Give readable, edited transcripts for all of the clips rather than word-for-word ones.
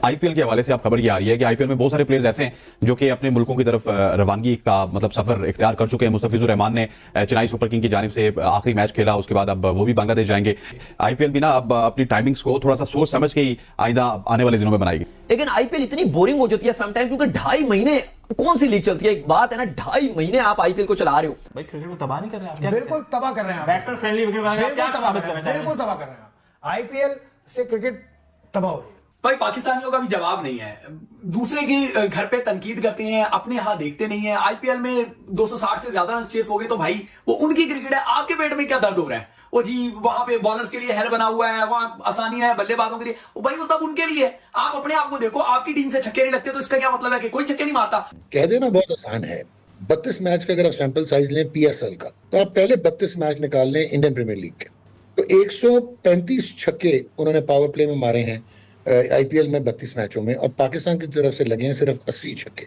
IPL के हवाले से आप खबर ये आ रही है कि आईपीएल में बहुत सारे प्लेयर्स ऐसे हैं जो कि अपने मुल्कों की तरफ रवानगी का मतलब सफर इख्तियार कर चुके हैं। मुस्तफिजुर रहमान ने चेन्नई सुपर किंग की जानिब से आखिरी मैच खेला, उसके बाद अब वो भी बांग्लादेश जाएंगे। आईपीएल भी ना अब अपनी टाइमिंग्स को थोड़ा सा सोच समझ के ही आइंदा आने वाले दिनों में बनाएगी। लेकिन आईपीएल इतनी बोरिंग हो जाती है समटाइम, क्योंकि 2.5 महीने कौन सी लीग चलती है। एक बात है ना, 2.5 महीने आप आईपीएल को चला रहे हो। भाई क्रिकेट को तबाह नहीं कर रहे हैं आप? बिल्कुल तबाह कर रहे हैं आप। बैट्समैन फ्रेंडली विकेट क्या साबित करना चाह रहे हैं? बिल्कुल तबाह कर रहे हैं। आईपीएल से क्रिकेट तबाह हो रही है। भाई पाकिस्तानियों का भी जवाब नहीं है, दूसरे के घर पे तनकीद करते हैं, अपने यहाँ देखते नहीं है। आईपीएल में 260 से ज्यादा रन चेस हो गए तो भाई वो उनकी क्रिकेट है, आपके पेट में क्या दर्द हो रहा है? वो जी वहां पे बॉलर्स के लिए हेल बना हुआ है, वहां आसानी है बल्लेबाजों के लिए, वो भाई वो सब उनके लिए है। आप अपने आप को देखो, आपकी टीम से छक्के नहीं लगते तो इसका क्या मतलब है कि कोई छक्के नहीं मारता? कह देना बहुत आसान है। 32 मैच का अगर आप सैंपल साइज लें पीएसएल का, तो आप पहले 32 मैच निकाल लें इंडियन प्रीमियर लीग के, तो 135 छक्के उन्होंने पावर प्ले में मारे हैं आईपीएल में 32 मैचों में, और पाकिस्तान की तरफ से लगे हैं सिर्फ 80 छक्के।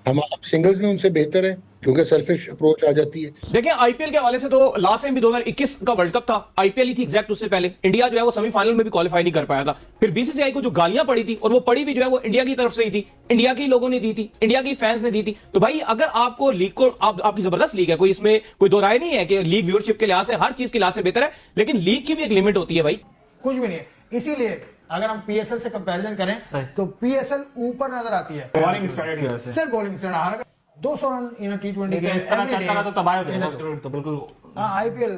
हम सिंगल्स में उनसे बेहतर है क्योंकि सेल्फिश अप्रोच आ जाती है। देखिए आईपीएल के हवाले से तो लास्ट टाइम भी 2021 का वर्ल्ड कप था, आईपीएल ही थी एग्जैक्ट, उससे पहले इंडिया जो है वो सेमीफाइनल में भी क्वालिफाई नहीं कर पाया था। फिर बीसीसीआई को जो गालियां पड़ी थी, और वो पड़ी भी जो है वो इंडिया की तरफ से ही थी, इंडिया के लोगों ने दी थी, इंडिया की फैंस ने दी थी। तो भाई अगर आपको लीग को आपकी जबरदस्त लीग है, कोई इसमें कोई दो राय नहीं है कि लीग व्यूअरशिप के लिहाज से हर चीज के लिहाज से बेहतर है, लेकिन लीग की भी एक लिमिट होती है भाई। कुछ भी नहीं है। इसीलिए अगर हम पीएसएल से कंपैरिजन करें तो पीएसएल ऊपर नजर आती है। बॉलिंग स्टैंडर्ड की वजह से सिर्फ bowling standard 200 run in T20 game इस तरह करता तो तबाह हो जाएगा तो बिल्कुल। आईपीएल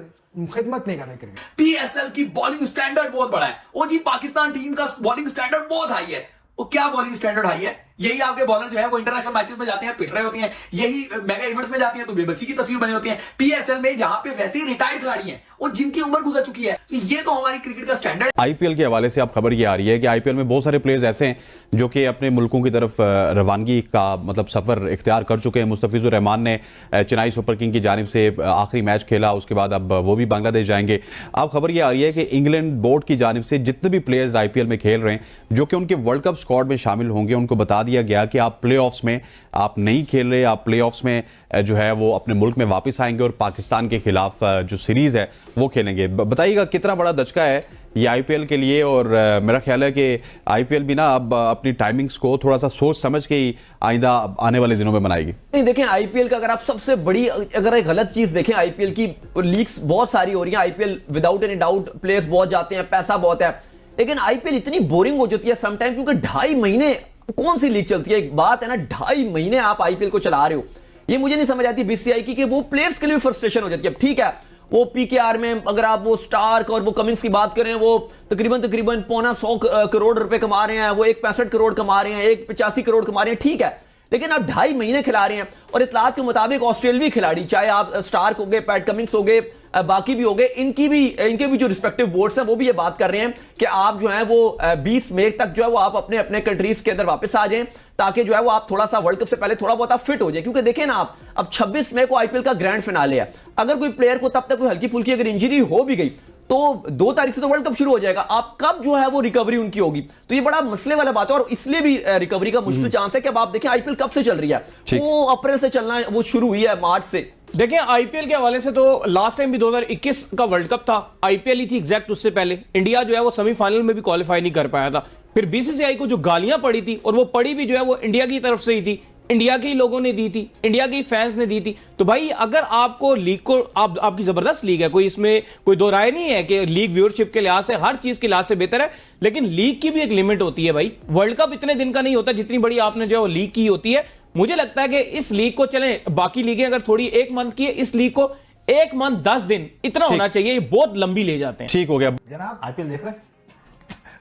खिदमत नहीं कर रही क्रिकेट। पीएसएल की बॉलिंग स्टैंडर्ड बहुत बड़ा है। वो जी पाकिस्तान टीम का बॉलिंग स्टैंडर्ड बहुत हाई है। वो क्या बॉलिंग स्टैंडर्ड हाई है? यही आपके बॉलर जो है वो इंटरनेशनल मैचेस में जाते हैं, पिट रहे होते हैं, यही मेगा इवेंट्स में जाती हैं तो बेबसी की तस्वीर बनी होती है। पीएसएल में जहां पे वैसे ही रिटायर्ड खिलाड़ी हैं और जिनकी उम्र गुजर चुकी है, तो ये तो हमारी क्रिकेट का स्टैंडर्ड। आईपीएल के हवाले से आप खबर ये आ रही है कि आईपीएल में बहुत सारे प्लेयर्स ऐसे हैं जो कि अपने मुल्कों की तरफ रवानगी का मतलब सफर इख्तियार कर चुके हैं। मुस्तफिजुर रहमान ने चेन्नई सुपर किंग की जानिब से आखिरी मैच खेला, उसके बाद अब वो भी बांग्लादेश जाएंगे। अब खबर ये आ रही है कि इंग्लैंड बोर्ड की जानिब से जितने भी प्लेयर्स आईपीएल में खेल रहे हैं जो कि उनके वर्ल्ड कप स्क्वाड में शामिल होंगे, उनको बता दिया गया कि आप प्लेऑफ्स में आप नहीं खेल रहे, आप प्लेऑफ्स में जो है वो अपने मुल्क में वापस आएंगे और पाकिस्तान के खिलाफ जो सीरीज है वो खेलेंगे। बताइएगा कितना बड़ा दचका है ये आईपीएल के लिए, और मेरा ख्याल है कि आईपीएल भी ना अब अपनी टाइमिंग्स को थोड़ा सा सोच समझ के ही आइंदा आने वाले दिनों में बनाएगी। नहीं देखें, आईपीएल का अगर आप सबसे बड़ी अगर एक गलत चीज देखें, आईपीएल की लीग्स बहुत सारी हो रही हैं, IPL without any doubt players बहुत जाते हैं, पैसा बहुत है, लेकिन आईपीएल इतनी बोरिंग हो जाती है समटाइम, क्योंकि 2.5 महीने कौन सी लीग चलती है। एक बात है ना, 2.5 महीने आप आईपीएल को चला रहे हो। ये मुझे नहीं समझ आती बीसीसीआई की कि वो प्लेयर्स के लिए फ्रस्ट्रेशन हो जाती है। ठीक है, वो पीकेआर में अगर आप वो स्टार्क और वो कमिंस की बात करें, वो तकरीबन 1.25 करोड़ रुपए कमा रहे हैं, वो 65 करोड़ कमा रहे हैं, 85 करोड़ कमा रहे हैं, ठीक है, लेकिन आप 2.5 महीने खिला रहे हैं। और इतलात के मुताबिक ऑस्ट्रेलियाई खिलाड़ी, चाहे आप स्टार्क हो गए, पैट कमिंस हो गए, बाकी भी हो गए, इनके भी जो रिस्पेक्टिव बोर्ड्स हैं वो भी ये बात कर रहे हैं कि आप जो है वो 20 मई तक जो है वो आप अपने अपने कंट्रीज के अंदर वापस आ जाएं, ताकि जो है वो आप थोड़ा सा वर्ल्ड कप से पहले थोड़ा बहुत आप फिट हो जाए। क्योंकि देखें ना, आप अब 26 मई को आईपीएल का ग्रैंड फिनाले है, अगर कोई प्लेयर को तब तक कोई हल्की फुल्की अगर इंजरी हो भी गई तो 2 तारीख से तो वर्ल्ड कप शुरू हो जाएगा। आप कब जो है वो रिकवरी उनकी होगी, तो ये बड़ा मसले वाला बात है, और इसलिए भी रिकवरी का मुश्किल चांस है कि अब आप देखें आईपीएल कब से चल रही है, वो अप्रैल से चलना है, वो शुरू हुई है मार्च से। देखिए आईपीएल के हवाले से तो लास्ट टाइम भी 2021 का वर्ल्ड कप था, आईपीएल ही थी एग्जैक्ट, उससे पहले इंडिया जो है वो सेमीफाइनल में भी क्वालिफाई नहीं कर पाया था। फिर बीसीसीआई को जो गालियां पड़ी थी, और वो पड़ी भी जो है वो इंडिया की तरफ से ही थी, इंडिया के लोगों ने दी थी, इंडिया की फैंस ने दी थी। तो भाई अगर आपको लीग को आपकी जबरदस्त लीग है, कोई इसमें कोई दो राय नहीं है कि लीग व्यूअरशिप के लिहाज से हर चीज के लिहाज से बेहतर है, लेकिन लीग की भी एक लिमिट होती है भाई। वर्ल्ड कप इतने दिन का नहीं होता जितनी बड़ी आपने जो लीग की होती है। मुझे लगता है कि इस लीग को चलें, बाकी लीगें अगर थोड़ी 1 मंथ की है, इस लीग को 1 मंथ 10 दिन इतना होना चाहिए, ये बहुत लंबी ले जाते हैं। ठीक हो गया जनाब, आईपीएल देख रहे हैं?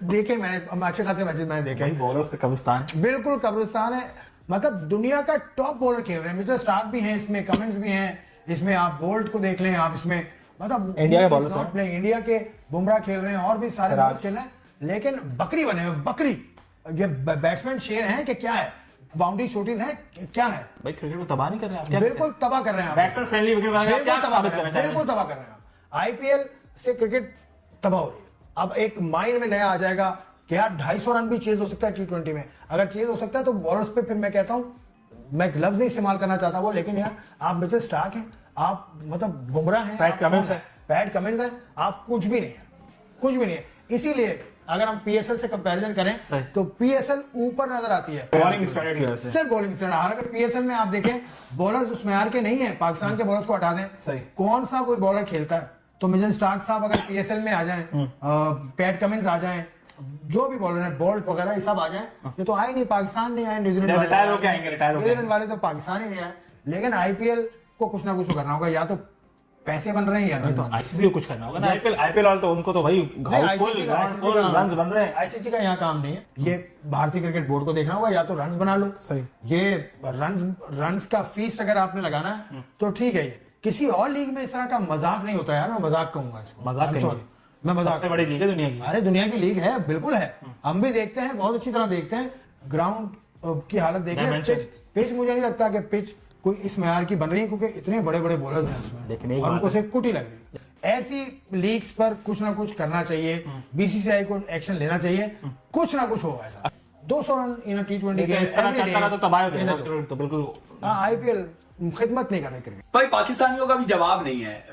देखे मैंने अच्छे खासे मैचेस मैंने देखे। बॉलर्स का कब्रिस्तान, बिल्कुल कब्रिस्तान है। मतलब दुनिया का टॉप बॉलर खेल रहे हैं, मिचेल स्टार्क भी हैं इसमें, कमिंस भी हैं इसमें, आप बोल्ट को देख लें, आप इसमें मतलब इंडिया के बॉलर्स हैं, इंडिया के बुमराह खेल रहे हैं, और भी सारे बॉलर्स खेल रहे हैं, लेकिन बकरी बने हुए, बकरी। ये बैट्समैन शेर हैं कि क्या है, बाउंड्री शॉटीज हैं क्या है? भाई क्रिकेट को तबाह नहीं कर रहे हैं आप? बिल्कुल तबाह कर रहे हैं। बैट्समैन फ्रेंडली विकेट क्या साबित करना चाह रहे हैं? बिल्कुल तबाह कर रहे हैं। आईपीएल से क्रिकेट तबाह हो रही है। अब एक माइंड में नया आ जाएगा कि यार 250 रन भी चेज हो सकता है टी20 में। अगर चेज हो सकता है तो बॉलर्स पे फिर मैं कहता हूं, मैं एक लफ्ज नहीं इस्तेमाल करना चाहता वो, लेकिन यार आप मिचेल स्टार्क हैं, आप मतलब बुमराह हैं, पैट कमिंस है, आप कुछ भी नहीं है, कुछ भी नहीं है। इसीलिए अगर हम पीएसएल से कंपैरिजन करें सही। तो पीएसएल ऊपर नजर आती है बॉलिंग स्टैंडर्ड की वजह से सिर्फ बॉलिंग स्टैंडर्ड। हालांकि पीएसएल में आप देखें बॉलर्स उस मैार के नहीं है, पाकिस्तान के बॉलर्स को हटा दें, सही। कौन सा कोई बॉलर खेलता है? तो मिचेल स्टार्क साहब अगर पीएसएल में आ जाएं, पैट कमिंस आ जाएं, जो भी बॉलर है बोल्ट वगैरह ये सब आ जाएं, ये तो आए नहीं, पाकिस्तान नहीं आए, न्यूजीलैंड रिटायर होके आएंगे, रिटायर होके न्यूजीलैंड वाले तो पाकिस्तान ही नहीं आए। लेकिन आईपीएल को कुछ ना कुछ तो करना होगा, या तो पैसे बन रहे हैं या नहीं। आईसीसी को कुछ करना होगा ना। आईपीएल वाले तो उनको तो भाई रन्स बन रहे हैं। आईसीसी का यहाँ काम नहीं है, ये भारतीय क्रिकेट बोर्ड को देखना होगा, या तो रन्स बना लो। सही। ये रन्स का फीस अगर आपने लगाना है तो ठीक है। ये किसी और लीग में इस तरह का मजाक नहीं होता यार, मैं मजाक कहूंगा इसको, मजाक I'm कहेंगे। sorry, मैं मजाक। सबसे बड़ी लीग है दुनिया की। अरे दुनिया की लीग है, बिल्कुल है, हम भी देखते हैं, बहुत अच्छी तरह देखते हैं। ग्राउंड की हालत देख रहे हैं, पिच मुझे नहीं लगता कि पिच कोई इस मैार की बन रही है, क्योंकि इतने बड़े बड़े बॉलर्स हैं लेकिन उसमें एक और उनको बात है। सिर्फ कुटी लग रही है। ऐसी लीग्स पर कुछ ना कुछ करना चाहिए, बीसीसीआई को एक्शन लेना चाहिए, कुछ ना कुछ हो ऐसा। 200 रन इन टी20 गेम इस तरह करता रहा तो तबाह हो जाएगा तो बिल्कुल। आईपीएल खिदमत नहीं कर रही क्रिकेट। भाई पाकिस्तानियों का भी जवाब नहीं है,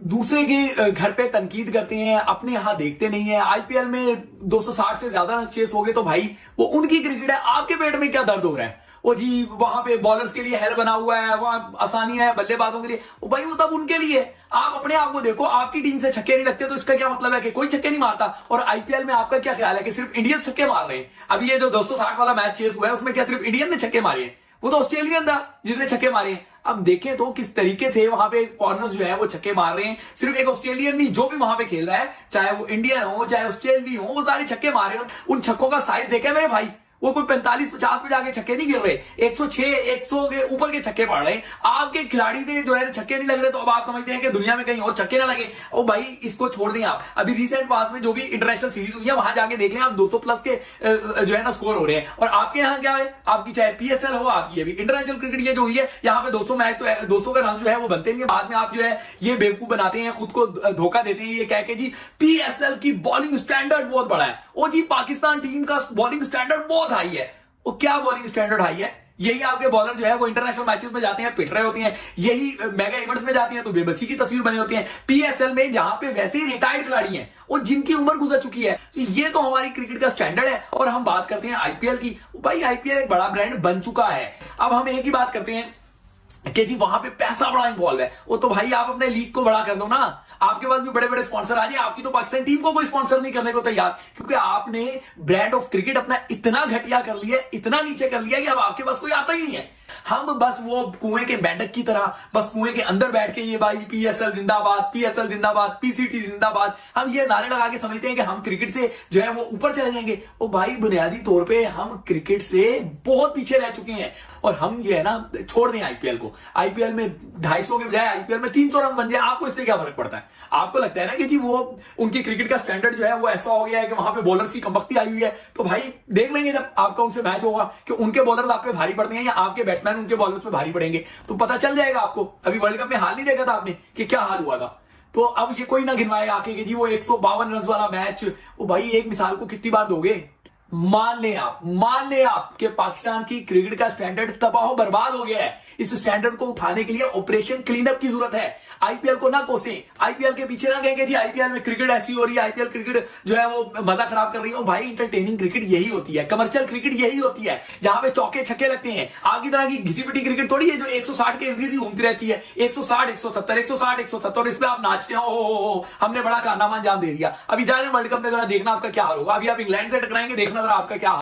दूसरे के घर पे तनकीद करते हैं, अपने यहाँ देखते नहीं है। आईपीएल में 260 से ज्यादा रन चेस हो गए तो भाई वो उनकी क्रिकेट है, आपके पेट में क्या दर्द हो रहा है? वो जी वहां पे बॉलर्स के लिए हेल बना हुआ है, वहां आसानियां है बल्लेबाजों के लिए, भाई वो तब उनके लिए। आप अपने आप को देखो, आपकी टीम से छक्के नहीं लगते तो इसका क्या मतलब है कि कोई छक्के नहीं मारता? और आईपीएल में आपका क्या ख्याल है कि सिर्फ इंडियंस छक्के मार रहे हैं? अभी ये जो 260 वाला मैच चेस हुआ है उसमें क्या सिर्फ इंडियन ने छक्के मारे हैं? वो तो ऑस्ट्रेलियन था जिसने छक्के मारे हैं। अब देखें तो किस तरीके थे वहां पे फॉरनर्स जो है वो छक्के मार रहे हैं। सिर्फ एक ऑस्ट्रेलियन नहीं, जो भी वहां पे खेल रहा है, चाहे वो इंडियन हो चाहे ऑस्ट्रेलियन हो, वो सारे छक्के मार रहे हैं। उन छक्कों का साइज देखे मेरे भाई, वो कोई 45-50 पे जाके छक्के नहीं गिर रहे, 106 100 के ऊपर के छक्के पड़ रहे हैं। आपके खिलाड़ी ने जो है छक्के नहीं लग रहे, तो अब आप समझते हैं कि दुनिया में कहीं और छक्के ना लगे। ओ भाई इसको छोड़ दें आप। अभी रिसेंट पास में जो भी इंटरनेशनल सीरीज हुई है वहां जाके देख लें आप, 200 प्लस के जो है ना स्कोर हो रहे हैं। और आपके यहाँ क्या है, आपकी चाहे पीएसएल हो, आपकी अभी इंटरनेशनल क्रिकेट ये जो हुई है, यहाँ पे 200 मैच तो 200 का रन जो है वो बनते नहीं है। बाद में आप जो है ये बेवकूफ बनाते हैं, खुद को धोखा देते हैं, ये कह के जी पीएसएल की बॉलिंग स्टैंडर्ड बहुत बड़ा है। ओ जी पाकिस्तान टीम का बॉलिंग स्टैंडर्ड बहुत हाई है। वो क्या बॉलिंग स्टैंडर्ड हाई है? यही आपके बॉलर जो है वो इंटरनेशनल मैचेस में जाते हैं, पिट रहे होते हैं, यही मेगा इवेंट्स में जाते हैं तो बेबसी की तस्वीर बनी होती है। पीएसएल में जहां पे वैसे ही रिटायर्ड खिलाड़ी हैं और जिनकी उम्र गुजर चुकी है, तो ये तो हमारी क्रिकेट का स्टैंडर्ड है। और हम बात करते हैं आईपीएल की, भाई आईपीएल एक बड़ा ब्रांड बन चुका है। अब हम एक ही बात करते हैं कि जी वहां पे पैसा बड़ा इन्वॉल्व है। वो तो भाई आप अपने लीग को बड़ा कर दो ना, आपके पास भी बड़े बड़े स्पॉन्सर आ जाए। आपकी तो पाकिस्तान टीम को कोई स्पॉन्सर नहीं करने को तैयार, क्योंकि आपने ब्रांड ऑफ क्रिकेट अपना इतना घटिया कर लिया, इतना नीचे कर लिया कि अब आपके पास कोई आता ही नहीं है। हम बस वो कुएं के मेंढक की तरह बस कुएं के अंदर बैठ के ये भाई पीएसएल जिंदाबाद, पीएसएल जिंदाबाद, पीसीटी जिंदाबाद, हम ये नारे लगा के समझते हैं कि हम क्रिकेट से जो है वो ऊपर चले जाएंगे। ओ भाई बुनियादी तौर पे हम क्रिकेट से बहुत पीछे रह चुके हैं। और हम ये है ना छोड़ दें आईपीएल को, आईपीएल में 250 के बजाय आईपीएल में 300 रन बन जाए, आपको इससे क्या फर्क पड़ता है? आपको लगता है ना कि जी वो उनकी क्रिकेट का स्टैंडर्ड जो है वो ऐसा हो गया है कि वहां पे बॉलर्स की कमबख्ती आई हुई है। तो भाई देख लेंगे जब आपका उनसे मैच होगा कि उनके बॉलर्स आप पे भारी पड़ते हैं या आपके बैट्समैन उनके बॉलर्स पे भारी पड़ेंगे, तो पता चल जाएगा आपको। अभी वर्ल्ड कप में हाल नहीं देखा था आपने कि क्या हाल हुआ था? तो अब ये कोई ना गिनवाए आके कि जी वो 152 रन वाला मैच, वो भाई एक मिसाल को कितनी बार दोगे? मान लें आप कि पाकिस्तान की क्रिकेट का स्टैंडर्ड तबाह बर्बाद हो गया है। इस स्टैंडर्ड को उठाने के लिए ऑपरेशन क्लीन अप की जरूरत है। आईपीएल को ना कोसें, आईपीएल के पीछे ना कहेंगे जी आईपीएल में क्रिकेट ऐसी हो रही है, आईपीएल क्रिकेट जो है वो मजा खराब कर रही है। भाई इंटरटेनिंग क्रिकेट यही होती है, कमर्शियल क्रिकेट यही होती है, जहां पे चौके छक्के लगते हैं। आपकी तरह की घिसी पिटी क्रिकेट थोड़ी है जो 160 के इर्द घूमती रहती है, 160 170 160 170, इस पे आप नाचते हो हमने बड़ा कारनामा अंजाम दे दिया। अभी जा रहे हैं वर्ल्ड कप में, जरा देखना आपका क्या हाल होगा। अभी आप इंग्लैंड से टकराएंगे, देखना जरा आपका क्या